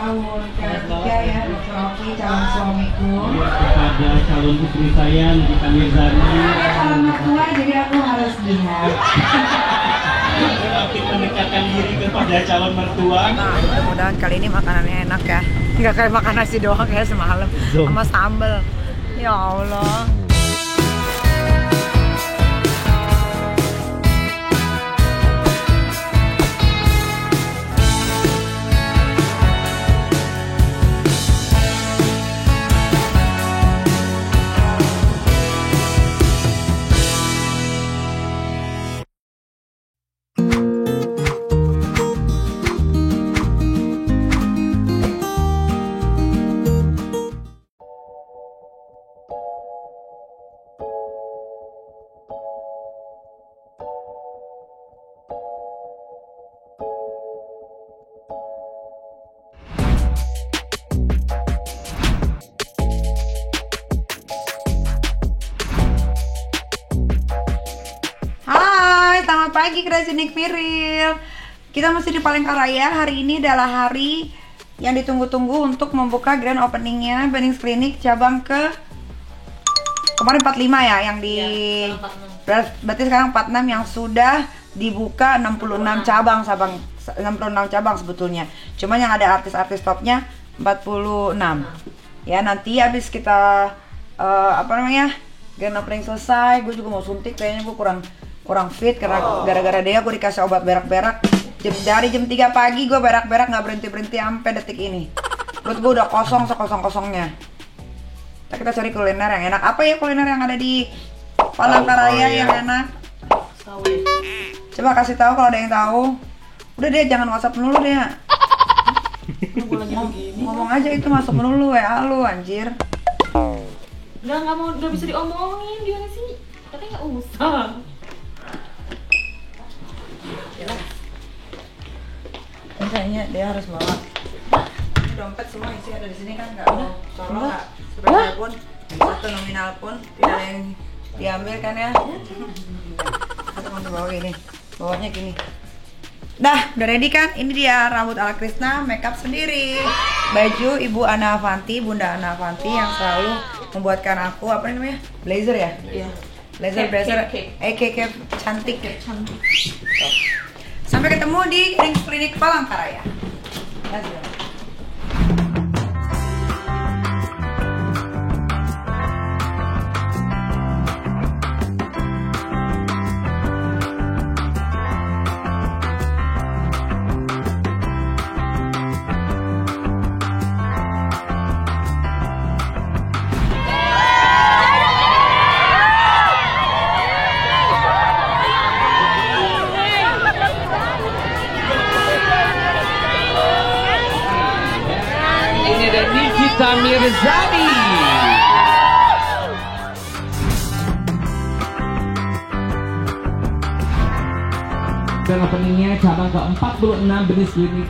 tahun ketiga ya, Dr. Oki, calon suamiku. Kepada calon istri saya, Nikita Mirzani. Saya calon mertua, jadi aku harus lihat. Relatif mendekatkan diri kepada calon mertua. Nah, mudah-mudahan kali ini makanannya enak ya. Nggak kayak makan nasi doang ya semalam sama sambal. Ya Allah. Selamat pagi Kreasi Nik Miril. Kita masih di Palangkaraya. Hari ini adalah hari yang ditunggu-tunggu untuk membuka grand openingnya Benings Klinik cabang ke kemarin 45 ya, yang di berarti sekarang 46 yang sudah dibuka 66 cabang 66 cabang sebetulnya. Cuman yang ada artis-artis topnya 46. Ya, nanti habis kita grand opening selesai, gue juga mau suntik, kayaknya gue kurang fit karena gara-gara dia gue dikasih obat berak-berak. Dari jam 3 pagi gue berak-berak nggak berhenti sampai detik ini. Perut gue udah kosong sekosong-kosongnya. Kita cari kuliner yang enak. Apa ya kuliner yang ada di Palangkaraya yang enak? Coba kasih tahu kalau ada yang tahu. Udah deh, jangan WhatsApp melulu deh. Ngomong aja itu, masuk melulu WA lu anjir. Nggak mau, nggak bisa diomongin dia sih. Katanya nggak usah. Kayaknya dia harus bawa dompet, semua isi ada di sini kan, nggak mau colong, nggak seberapa pun, satu nominal pun tidak ada yang diambil kan ya. Atau mau bawa gini, bawanya gini. Dah, udah ready kan? Ini dia rambut ala Krisna, makeup sendiri, baju Ibu Ana Avanti, Bunda Ana Avanti yang selalu membuatkan aku apa namanya, blazer ya? Iya. Blazer, cantik. Sampai ketemu di Benings Klinik Palangkaraya. Nikita Mirzani. Dan openingnya cabang ke-46 Benings Klinik.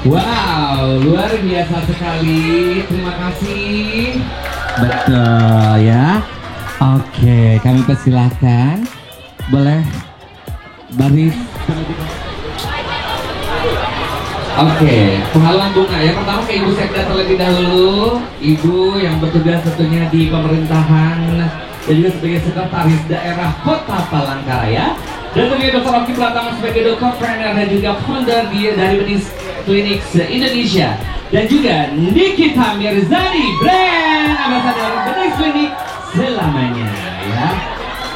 Wow, luar biasa sekali. Terima kasih. Betul ya. Oke, kami persilahkan. Boleh baris. Oke, penghalang bunga. Yang pertama ke Ibu Sekda terlebih dahulu. Ibu yang bertugas tentunya di pemerintahan dan juga sebagai sekretaris daerah Kota Palangkaraya. Dan tentunya Dr. Oki Pratama sebagai dokter trainer dan juga founder dari Benings Klinik Indonesia. Dan juga Nikita Mirzani, brand ambassador Benings Klinik selamanya ya.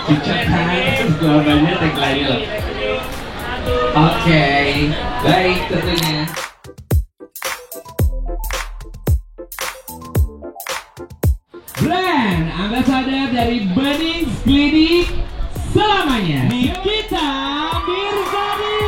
Ucapkan selamanya tagline loh. Oke, baik tentunya. brand ambassador dari Bening Klinik selamanya, Nikita Mirzani.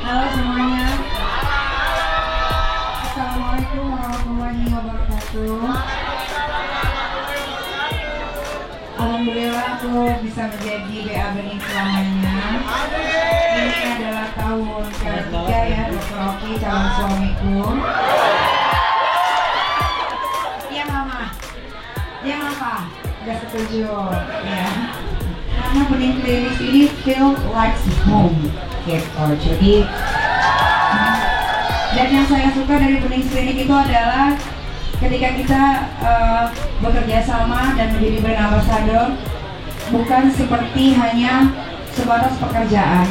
Halo semuanya. Assalamualaikum warahmatullahi wabarakatuh. Alhamdulillah aku bisa menjadi BA Bening selamanya. Ini adalah tahun ketiga ya Dr. Oki calon suamiku. Iya mama. Iya mama. Gak setuju ya. Karena Bening Klinik ini feel like home gitu. Jadi dan yang saya suka dari Bening Klinik itu adalah ketika kita bekerja sama dan menjadi brand ambassador, bukan seperti hanya sebatas pekerjaan,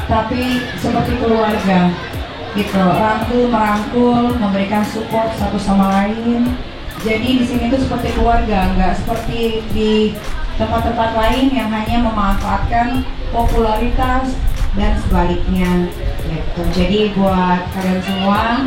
tapi seperti keluarga gitu, rangkul merangkul, memberikan support satu sama lain. Jadi di sini itu seperti keluarga, nggak seperti di tempat-tempat lain yang hanya memanfaatkan popularitas dan sebaliknya gitu. Jadi buat kalian semua,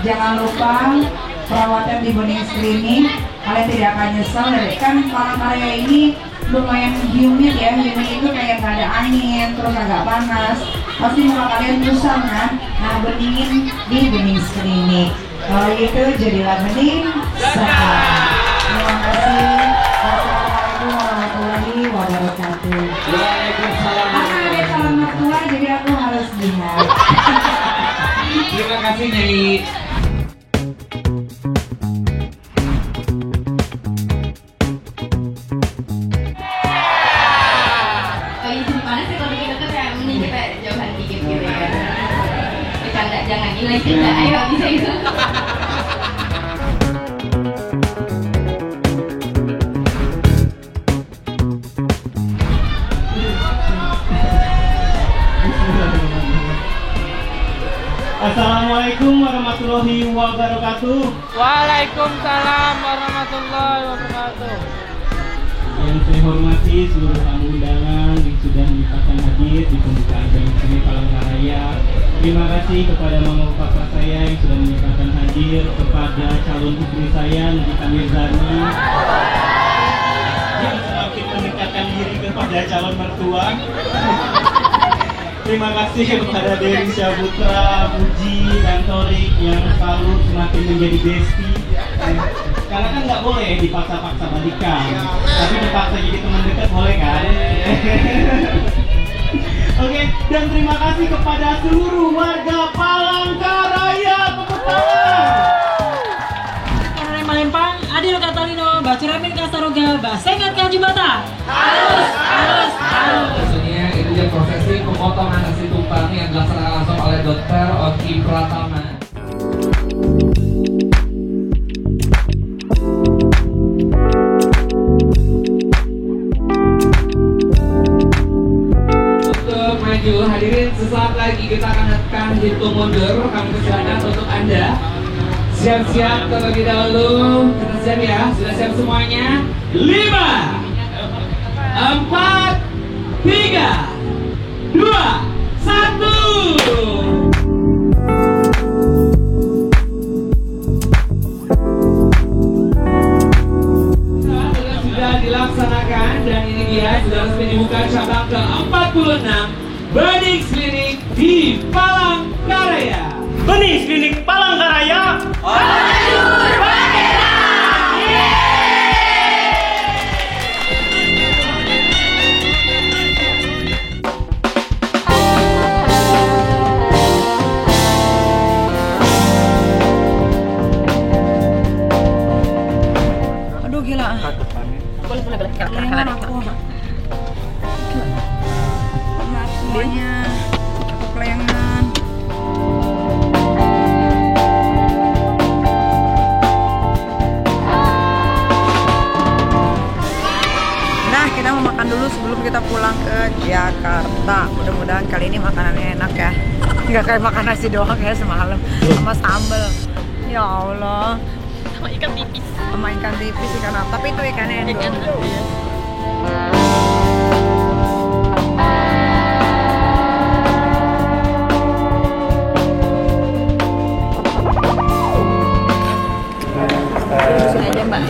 jangan lupa perawatan di Bening Klinik, kalian tidak akan nyesel. Kan Palangkaraya ini lumayan humid ya, humid itu kayak nggak ada angin, terus agak panas, pasti muka kalian kusam kan. Nah, beningin di Bening Klinik. Kalau gitu jadilah bening sehat. Terima kasih. Wassalamualaikum warahmatullahi wabarakatuh. Waalaikumsalam. Karena ada calon mertua jadi aku harus lihat. Terima kasih Nyai. Oh iya, gimana sih kalau deket-deket ya? Mending kita jauhan dikit gitu ya. Bercanda, jangan nilai kita. Ayo, bisa gitu. Assalamualaikum warahmatullahi wabarakatuh. Waalaikumsalam warahmatullahi wabarakatuh. Yang saya hormati seluruh tamu undangan yang sudah menyempatkan hadir di pembukaan Bening Klinik Palangkaraya. Terima kasih kepada mama papa saya yang sudah menyempatkan hadir, kepada calon putri saya Nikita Mirzani yang semakin mendekatkan diri kepada calon mertua. Terima kasih kepada Dewi Syaputra, Puji, dan Torik yang selalu semakin menjadi bestie. Karena kan nggak boleh dipaksa-paksa balikan, tapi dipaksa jadi teman dekat boleh kan? Oke, dan terima kasih kepada seluruh warga Palangkaraya. Tepuk tangan. Karena Malempang, Adil Katalino, Bacuramin Kasaroga, Basengat Kanjibata. Harus. Tentunya itu dia prosesi pemotongan nasi tumpang yang dilaksanakan langsung oleh Dr. Oki Pratama. Untuk maju hadirin, sesaat lagi kita akan hitung mundur. Kami persilakan untuk Anda siap-siap terlebih dahulu. Kita siap ya, sudah siap semuanya? 5, 4, 3, 2, 1. Sudah dilaksanakan dan ini dia sudah resmi dibuka cabang ke-46 Bening Klinik di Palangkaraya. Bening Klinik Palangkaraya. Aduh gila. Boleh. Kelingan aku. Maaf semuanya. Aku kelingan. Nah, kita mau makan dulu sebelum kita pulang ke Jakarta. Mudah-mudahan kali ini makanannya enak ya. Nggak kayak makan nasi doang ya semalam sama sambal. Ya Allah. Sama ikan tipis. Sama ikan tipis, ikan apa? Tapi itu ikannya yang Ikan dulu. Sini aja mbak.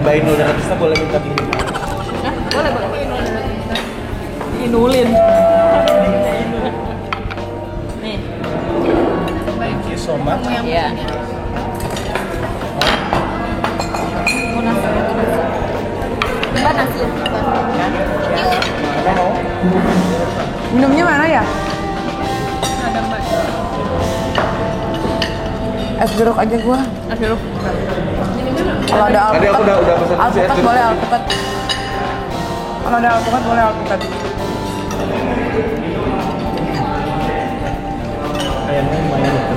Mbak Inul dan Ratista boleh minta bimbing. Boleh boleh. Inulin. Nih. Thank you so much. Iya. Mau nasi? Mbak nasi. Mana mau? Minumnya mana ya? Ada mbak. Es jeruk aja gua. Es jeruk. Kalau ada Tadi aku alpukat, udah pesan nasi es alpukat jeruk. boleh alpukat. Kalau ada alpukat boleh alpukat. Ayamnya lumayan itu.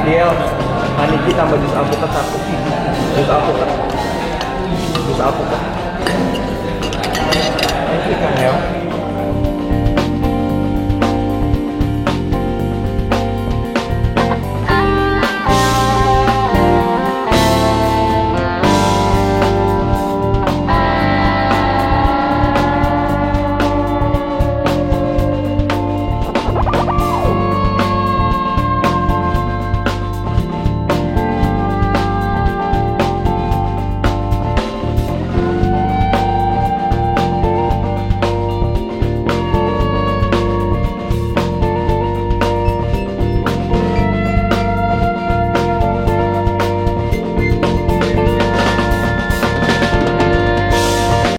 Dia paniki tambah jus alpukat satu. Jus alpukat.